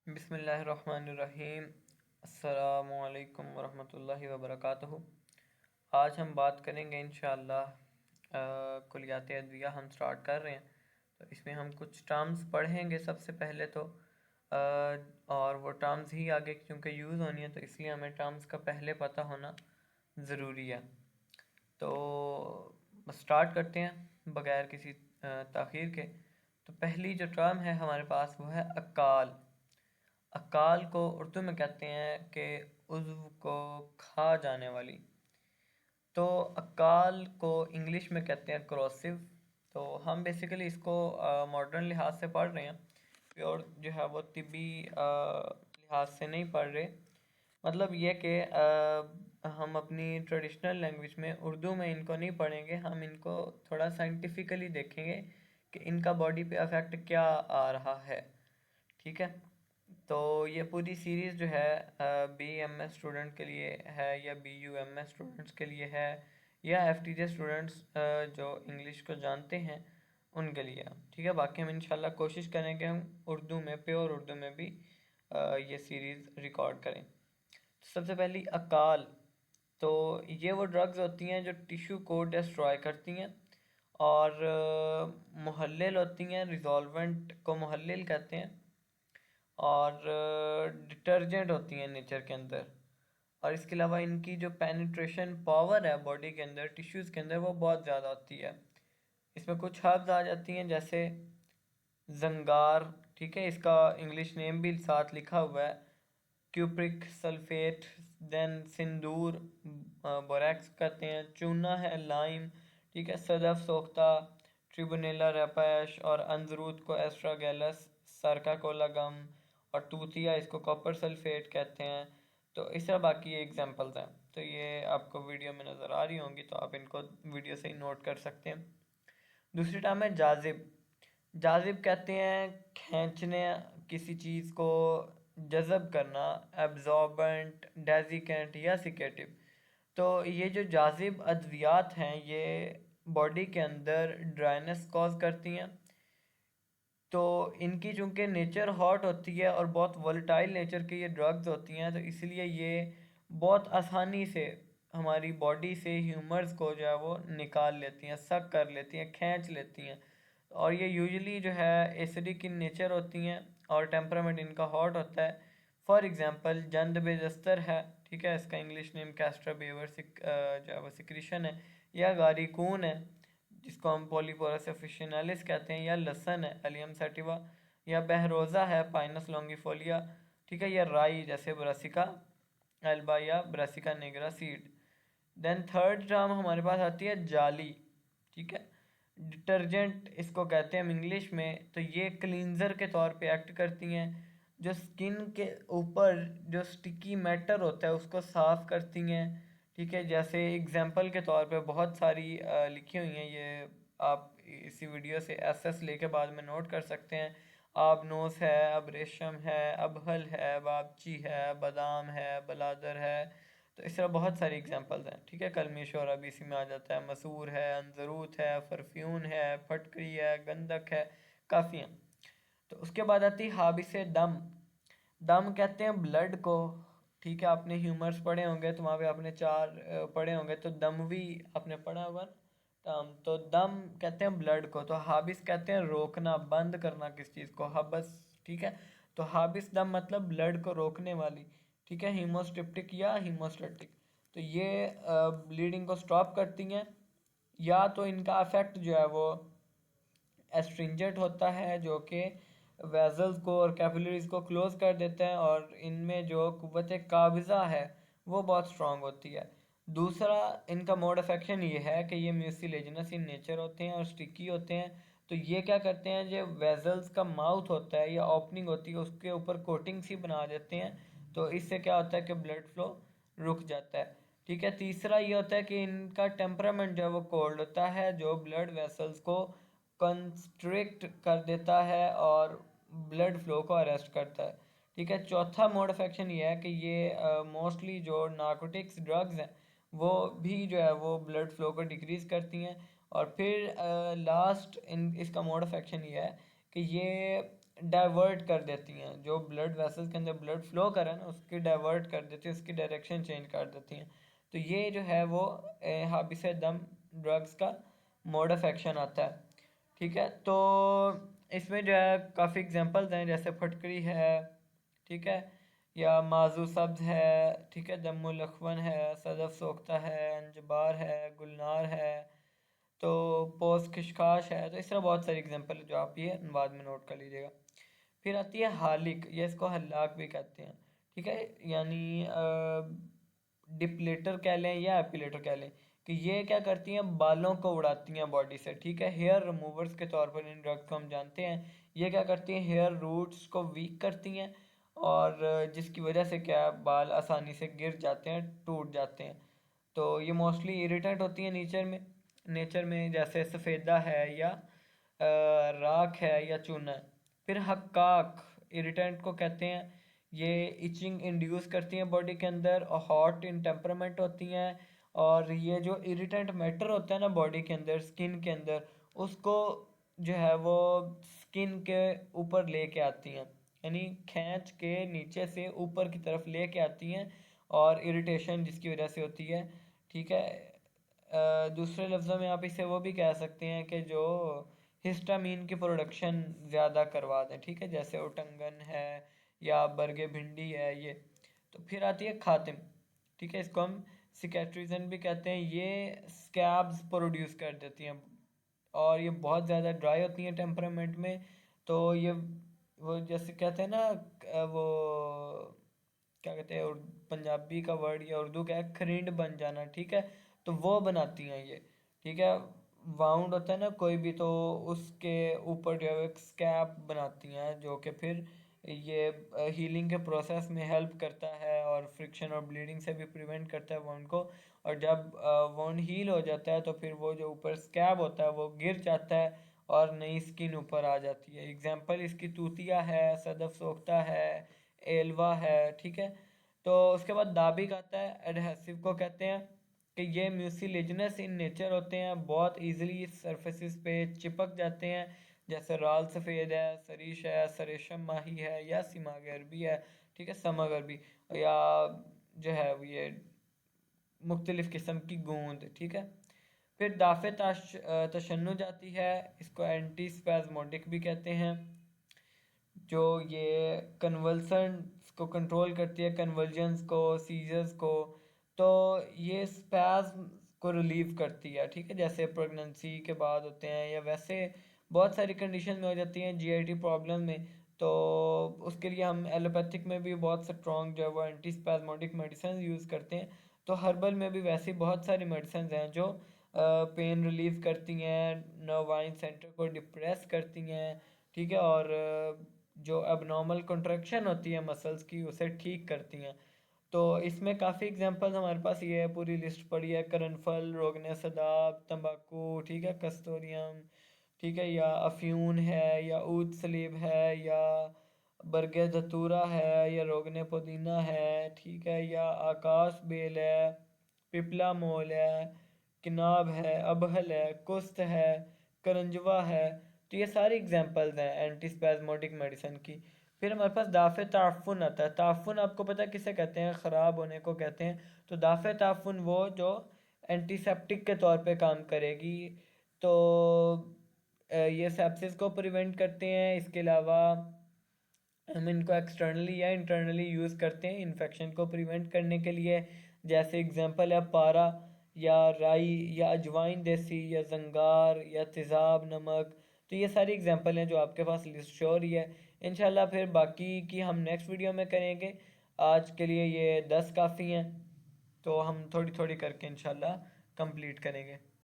बिस्मिल्लाहिर्रहमानिर्रहीम। अस्सलामुअलैकुम वरहमतुल्लाहि वबरकातुहू। आज हम बात करेंगे इंशाअल्लाह कुलियात अदविया हम स्टार्ट कर रहे हैं। तो इसमें हम कुछ टर्म्स पढ़ेंगे सबसे पहले तो और वो टर्म्स ही आगे क्योंकि यूज़ होनी है, तो इसलिए हमें टर्म्स का पहले पता होना ज़रूरी है। तो स्टार्ट करते हैं बगैर किसी ताख़ीर के। तो पहली जो टर्म है हमारे पास वो है अकाल। अकाल को उर्दू में कहते हैं कि उज़्व को खा जाने वाली। तो अकाल को इंग्लिश में कहते हैं क्रोसिव। तो हम बेसिकली इसको मॉडर्न लिहाज से पढ़ रहे हैं, प्योर जो है वो तिब्बी लिहाज से नहीं पढ़ रहे। मतलब ये कि हम अपनी ट्रेडिशनल लैंग्वेज में उर्दू में इनको नहीं पढ़ेंगे, हम इनको थोड़ा साइंटिफिकली देखेंगे कि इनका बॉडी पे अफेक्ट क्या आ रहा है। ठीक है, तो ये पूरी सीरीज़ जो है BMS स्टूडेंट के लिए है या BUMS स्टूडेंट्स के लिए है या FTJ स्टूडेंट्स जो इंग्लिश को जानते हैं उनके लिए। ठीक है, बाकी हम इंशाल्लाह कोशिश करेंगे हम उर्दू में, प्योर उर्दू में भी ये सीरीज़ रिकॉर्ड करें। तो सबसे पहली अकाल। तो ये वो ड्रग्स होती हैं जो टिश्यू को डिस्ट्रॉय करती हैं और मुहल्लिल होती हैं, रिजॉल्वेंट को मुहल्लिल कहते हैं, और डिटर्जेंट होती हैं नेचर के अंदर। और इसके अलावा इनकी जो पेनिट्रेशन पावर है बॉडी के अंदर, टिश्यूज़ के अंदर, वो बहुत ज़्यादा होती है। इसमें कुछ हर्ब्स आ जाती हैं जैसे जंगार। ठीक है, इसका इंग्लिश नेम भी साथ लिखा हुआ है, क्यूप्रिक सल्फेट, देन सिंदूर, बोरैक्स कहते हैं, चूना है, लाइम। ठीक है, सदफ सोख्ता, ट्रिबुनेला रेपैश, और अंजरूद को एस्ट्रागेलस, सरका कोला गम, और तूतिया इसको कॉपर सल्फेट कहते हैं। तो इस तरह बाकी ये एग्जांपल्स हैं। तो ये आपको वीडियो में नज़र आ रही होंगी, तो आप इनको वीडियो से ही नोट कर सकते हैं। दूसरी टर्म है जाजिब। जाजिब कहते हैं खींचने, किसी चीज़ को जज़ब करना, एब्जॉर्बेंट, डेजिकेंट या सिकेटिव। तो ये जो जाजिब अद्वियात हैं ये बॉडी के अंदर ड्राइनेस कॉज करती हैं। तो इनकी चूँकि नेचर हॉट होती है और बहुत वोलेटाइल नेचर की ये ड्रग्स होती हैं, तो इसलिए ये बहुत आसानी से हमारी बॉडी से ह्यूमर्स को जो है वो निकाल लेती हैं, सक कर लेती हैं, खींच लेती हैं। और ये यूजुअली जो है एसिडिक इन नेचर होती हैं और टेम्परामेंट इनका हॉट होता है। फॉर एग्जांपल जंद बेजस्तर है, ठीक है, इसका इंग्लिश नेम कैस्ट्रा बेवर जो है वो सिक्रीशन है, या गारिकून है जिसको हम पॉलीपोरस ऑफिशिनालिस कहते हैं, या लसन है, एलियम सैटिवा, या बहरोज़ा है, पाइनस लॉन्गिफोलिया। ठीक है, या राई जैसे ब्रासिका एल्बा या Brassica nigra seed. Then third term हमारे पास आती है जाली। ठीक है, डिटर्जेंट इसको कहते हैं हम इंग्लिश में। तो ये क्लींजर के तौर पे एक्ट करती हैं, जो स्किन के ऊपर जो स्टिकी मैटर होता है उसको साफ़ करती हैं। ठीक है, जैसे एग्जांपल के तौर पे बहुत सारी लिखी हुई हैं, ये आप इसी वीडियो से एसएस लेके बाद में नोट कर सकते हैं। आबनोस है, अब रेशम है, अबहल है, बाबची है, बादाम है, बलादर है। तो इस तरह बहुत सारी एग्जांपल्स हैं। ठीक है, कलमी शोरा भी इसी में आ जाता है, मसूर है, अंजरूत है, परफ्यून है, फटकरी है, गंधक है, काफ़ी हैं। तो उसके बाद आती है हाबिस दम। दम कहते हैं ब्लड को। ठीक है, आपने ह्यूमर्स पढ़े होंगे तो वहाँ पे आपने चार पढ़े होंगे, तो दम भी आपने पढ़ा होगा ना टर्म। तो दम कहते हैं ब्लड को। तो हाबिस कहते हैं रोकना, बंद करना किस चीज़ को, हबस। ठीक है, तो हाबिस दम मतलब ब्लड को रोकने वाली। ठीक है, हीमोस्टेप्टिक या हीमोस्टेटिक। तो ये ब्लीडिंग को स्टॉप करती हैं, या तो इनका इफेक्ट जो है वो एस्ट्रिंजेंट होता है जो कि वेजल्स को और कैपिलरीज को क्लोज कर देते हैं, और इनमें जो कुव्वत काबिज़ा है वो बहुत स्ट्रांग होती है। दूसरा इनका मोड ऑफ एक्शन ये है कि ये म्यूसिलेजिनस इन नेचर होते हैं और स्टिकी होते हैं। तो ये क्या करते हैं, जो वेजल्स का माउथ होता है या ओपनिंग होती है उसके ऊपर कोटिंग सी बना देते हैं। तो इससे क्या होता है कि ब्लड फ्लो रुक जाता है। ठीक है, तीसरा ये होता है कि इनका टेम्परामेंट जो है वो कोल्ड होता है, जो ब्लड वेसल्स को कंस्ट्रिक्ट कर देता है और ब्लड फ्लो को अरेस्ट करता है। ठीक है, चौथा मोड ऑफ एक्शन ये है कि ये मोस्टली जो नार्कोटिक्स ड्रग्स हैं वो भी जो है वो ब्लड फ्लो को डिक्रीज़ करती हैं। और फिर लास्ट इन इसका मोड ऑफ एक्शन ये है कि ये डाइवर्ट कर देती हैं, जो ब्लड वेसल्स के अंदर ब्लड फ्लो कर रहा है ना उसकी डाइवर्ट कर देती है, उसकी डायरेक्शन चेंज कर देती हैं। तो ये जो है वो हाबिस दम ड्रग्स का मोड ऑफ एक्शन आता है। ठीक है, तो इसमें जो है काफ़ी एग्जांपल्स हैं, जैसे फटकरी है, ठीक है, या माजू सब्ज है, ठीक है, दमुल अखवन है, सदफ सोख्ता है, अंजबार है, गुलनार है, तो पोस्ट खिशखाश है। तो इस तरह बहुत सारी एग्जांपल है जो आप ये बाद में नोट कर लीजिएगा। फिर आती है हालिक, ये इसको हल्लाक भी कहते हैं। ठीक है, यानी डिप्लेटर कह लें या एपिलेटर कह लें, कि ये क्या करती हैं, बालों को उड़ाती हैं बॉडी से। ठीक है, हेयर रिमूवर्स के तौर पर इन ड्रग्स को हम जानते हैं। ये क्या करती हैं, हेयर रूट्स को वीक करती हैं, और जिसकी वजह से क्या बाल आसानी से गिर जाते हैं, टूट जाते हैं। तो ये मोस्टली इरिटेंट होती हैं नेचर में जैसे सफ़ेदा है या राख है या चूना है। फिर हक्काक इरिटेंट को कहते हैं, ये इचिंग इंड्यूस करती हैं बॉडी के अंदर, और हॉट इन टेम्परामेंट होती हैं। और ये जो इरिटेंट मैटर होता है ना बॉडी के अंदर, स्किन के अंदर, उसको जो है वो स्किन के ऊपर लेके आती हैं, यानी खींच के नीचे से ऊपर की तरफ लेके आती हैं, और इरिटेशन जिसकी वजह से होती है। ठीक है, दूसरे लफ्ज़ों में आप इसे वो भी कह सकते हैं कि जो हिस्टामीन की प्रोडक्शन ज़्यादा करवा दें। ठीक है, जैसे उटंगन है या बरगे भिंडी है ये। तो फिर आती है खातिम। ठीक है, इसको हम सिकेट्रिजन भी कहते हैं। ये स्कैब्स प्रोड्यूस कर देती हैं, और ये बहुत ज़्यादा ड्राई होती हैं टेम्परामेंट में। तो ये वो जैसे कहते हैं ना, वो क्या कहते हैं, पंजाबी का वर्ड या उर्दू का है, खरिंड बन जाना। ठीक है, तो वो बनाती हैं ये। ठीक है, वाउंड होता है ना कोई भी, तो उसके ऊपर जो है एक स्कैब बनाती हैं, जो कि फिर ये हीलिंग के प्रोसेस में हेल्प करता है, और फ्रिक्शन और ब्लीडिंग से भी प्रिवेंट करता है वाउंड को। और जब वाउंड हील हो जाता है तो फिर वो जो ऊपर स्कैब होता है वो गिर जाता है, और नई स्किन ऊपर आ जाती है। एग्जाम्पल इसकी तूतिया है, सदफ सोख्ता है, एल्वा है। ठीक है, तो उसके बाद दाबिक आता है, एडहेसिव को कहते हैं, कि ये म्यूसिलेजिनस इन नेचर होते हैं, बहुत इजीली सरफेसिस पे चिपक जाते हैं, जैसे राल सफ़ेद है, सरीश है, सरेशम माही है, या सिमाग अरबी है। ठीक है, समग अरबी, या जो है ये मुख्तलिफ़ किस्म की गूंद। ठीक है, फिर दाफ़े तशन्नुज आती है, इसको एंटी स्पैज़मोडिक भी कहते हैं, जो ये कन्वल्सन्स को कंट्रोल करती है, कन्वर्जन्स को, सीजर्स को। तो ये स्पैज़म को रिलीव करती है। ठीक है, जैसे प्रेगनेंसी के बाद होते हैं, या वैसे बहुत सारी कंडीशन में हो जाती हैं, जीआईटी प्रॉब्लम में। तो उसके लिए हम एलोपैथिक में भी बहुत स्ट्रॉन्ग जो है वो एंटी स्पैज़मोडिक मेडिसिन यूज़ करते हैं। तो हर्बल में भी वैसी बहुत सारी मेडिसिन हैं जो पेन रिलीव करती हैं, नर्वाइन सेंटर को डिप्रेस करती हैं। ठीक है, और जो एबनॉर्मल कंट्रैक्शन होती है मसल्स की उसे ठीक करती हैं। तो इसमें काफ़ी एग्जांपल्स हमारे पास ये है, पूरी लिस्ट पड़ी है, करनफल, रोगन सदाब, तंबाकू, ठीक है, कस्तूरियम, ठीक है, या अफ्यून है, या ऊद सलीब है, या बरगे धतूरा है, या रोगन पुदीना है, ठीक है, या आकाश बेल है, पिपला मोल है, किनाब है, अबहल है, कुस्त है, करंजवा है। तो ये सारी एग्जांपल्स हैं एंटी स्पैज़मोडिक मेडिसिन की। फिर हमारे पास दाफ़े ताफ़ुन आता है। ताफ़ुन आपको पता है किसे कहते हैं, ख़राब होने को कहते हैं। तो दाफ़े ताफ़ुन वो जो एंटीसेप्टिक के तौर पे काम करेगी। तो ये सेप्सिस को प्रिवेंट करते हैं। इसके अलावा हम इनको एक्सटर्नली या इंटरनली यूज़ करते हैं इन्फेक्शन को प्रिवेंट करने के लिए। जैसे एग्जांपल है पारा, या राई, या अजवाइन देसी, या जंगार, या तेज़ाब नमक। तो ये सारी एग्जांपल हैं जो आपके पास लिस्ट शो हो रही है। इंशाल्लाह फिर बाकी की हम नेक्स्ट वीडियो में करेंगे। आज के लिए ये 10 काफ़ी हैं, तो हम थोड़ी थोड़ी करके इंशाल्लाह कंप्लीट करेंगे।